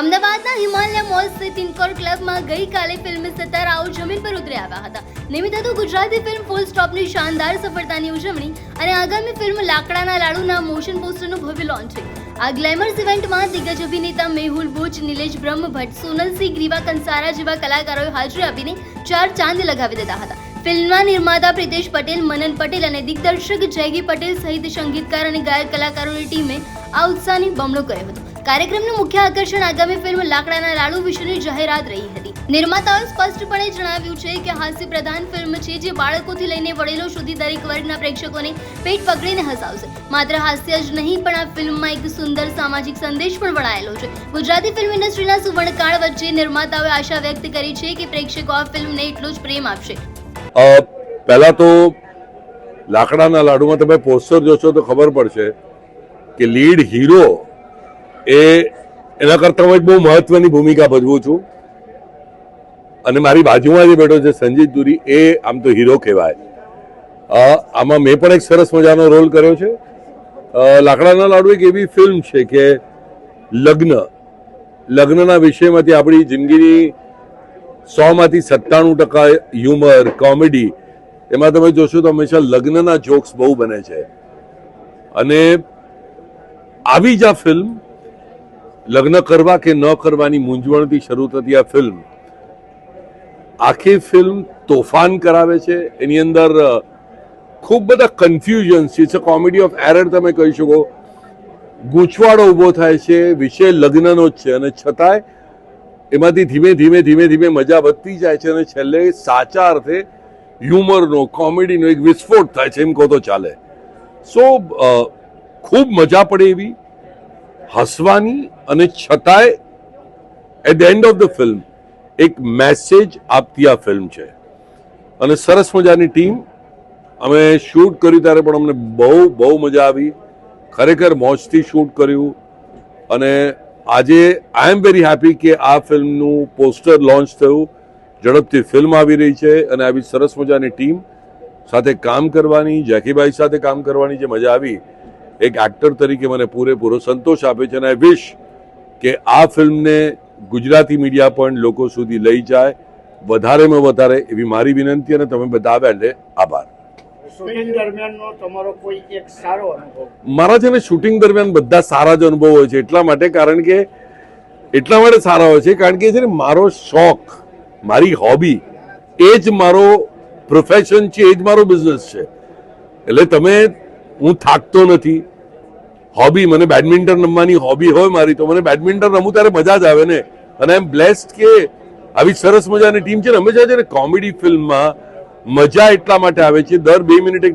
અમદાવાદના હિમાલય મોલ સ્થિત ઇન્કોર ક્લબમાં ગઈકાલે ફિલ્મ સિતારાઓ જમીન પર ઉતરી આવ્યા હતા. નિમિત્ત હતું ગુજરાતી ફિલ્મ ફૂલ સ્ટોપની શાનદાર સફળતાની ઉજવણી અને આગામી ફિલ્મ લાકડાના લાડુના મોશન પોસ્ટરનું ભવ્ય લોન્ચિંગ. આ ગ્લેમરસ ઇવેન્ટમાં દિગ્ગજ અભિનેતા મેહુલ બુચ, નિલેશ બ્રહ્મભટ્ટ, સોનલ સિંહ, ગ્રીવા કંસારા જેવા કલાકારોએ હાજરી આપીને ચાર ચાંદ લગાવી દીધા હતા. ફિલ્મના નિર્માતા પ્રિતેશ પટેલ, મનન પટેલ અને દિગ્દર્શક જયગી પટેલ સહિત સંગીતકાર અને ગાયક કલાકારોની ટીમે આ ઉત્સાહને બમણો કર્યો હતો. કાર્યક્રમનું મુખ્ય આકર્ષણ આગામી ફિલ્મ લાકડાના લાડુ વિશેની જાહેરાત રહી હતી. નિર્માતાઓએ સ્પષ્ટપણે જણાવ્યું છે કે હાસ્ય પ્રધાન ફિલ્મ છે જે બાળકોથી લઈને વડીલો સુધી દરેક વર્ગના પ્રેક્ષકોને પેટ પકડીને હસાવશે. માત્ર હાસ્ય જ નહીં પણ આ ફિલ્મમાં એક સુંદર સામાજિક સંદેશ પણ વણાયેલો છે. ગુજરાતી ફિલ્મ ઇન્ડસ્ટ્રીના સુવર્ણકાળ વચ્ચે નિર્માતાઓએ આશા વ્યક્ત કરી છે કે પ્રેક્ષકો આ ફિલ્મને એટલો જ પ્રેમ આપશે. પહેલા તો લાકડાના લાડુમાં તમે પોસ્ટર જોશો તો ખબર પડશે કે લીડ હીરો એના કરતા હું એક બહુ મહત્વની ભૂમિકા ભજવું છું અને મારી બાજુમાં જે બેઠો છે સંજીત દુરી, એ આમ તો હીરો કહેવાય. આમાં મેં પણ એક સરસ મજાનો રોલ કર્યો છે. લાકડાના લાડુ એક એવી ફિલ્મ છે કે લગ્નના વિષયમાંથી આપણી જિંદગીની 100માંથી 97% હ્યુમર, કોમેડી, એમાં તમે જોશો તો હંમેશા લગ્નના જોક્સ બહુ બને છે. અને આવી જ આ ફિલ્મ લગ્ન કરવા કે ન કરવાની મૂંઝવણથી શરૂ થતી આ ફિલ્મ આખી ફિલ્મ તોફાન કરાવે છે. એની અંદર ખૂબ બધા કન્ફ્યુઝન્સ છે. કોમેડી ઓફ એરર તમે કહી શકો. ગૂંચવાડો ઊભો થાય છે, વિષય લગ્નનો જ છે અને છતાંય એમાંથી ધીમે ધીમે મજા વધતી જાય છે અને છેલ્લે સાચા અર્થે હ્યુમરનો, કોમેડીનો એક વિસ્ફોટ થાય છે એમ કહો તો ચાલે. સો ખૂબ મજા પડે એવી, હસવાની અને છતાંય at the end of the film એક મેસેજ આપતી આ ફિલ્મ છે. અને સરસ મજાની ટીમ. અમે શૂટ કર્યું ત્યારે પણ અમને બહુ મજા આવી. ખરેખર મોજથી શૂટ કર્યું અને આજે આઈ એમ વેરી હેપી કે આ ફિલ્મનું પોસ્ટર લોન્ચ થયું. ઝડપથી ફિલ્મ આવી રહી છે અને આવી સરસ મજાની ટીમ સાથે કામ કરવાની, જેકીભાઈ સાથે કામ કરવાની જે મજા આવી, એક એક્ટર તરીકે મને પૂરેપૂરો સંતોષ આપે છે. અને આઈ વિશ કે આ ફિલ્મને ગુજરાતી મીડિયા પણ લોકો સુધી લઈ જાય, વધારેમાં વધારે એવી મારી વિનંતી. અને તમે બધા આવ્યા એટલે આભાર. શૂટિંગ દરમિયાનનો તમારો કોઈ એક સારો અનુભવ? મારા છે ને શૂટિંગ દરમિયાન બધા સારા જ અનુભવ હોય છે. એટલા માટે સારા હોય છે કારણ કે છે ને મારો શોખ, મારી હોબી, એ જ મારો પ્રોફેશન છે, એ જ મારો બિઝનેસ છે. એટલે હું થાકતો નથી. હોબી, મને બેડમિન્ટન રમવાની હોબી હોય મારી, તો મને બેડમિન્ટન રમું ત્યારે મજા જ આવે ને. અને આઈ એમ બ્લેસ્ડ કે આવી સરસ મજાની ટીમ છે ને. હંમેશા છે ને કોમેડી ફિલ્મમાં મજા એટલા માટે આવે છે, દર 2 મિનિટે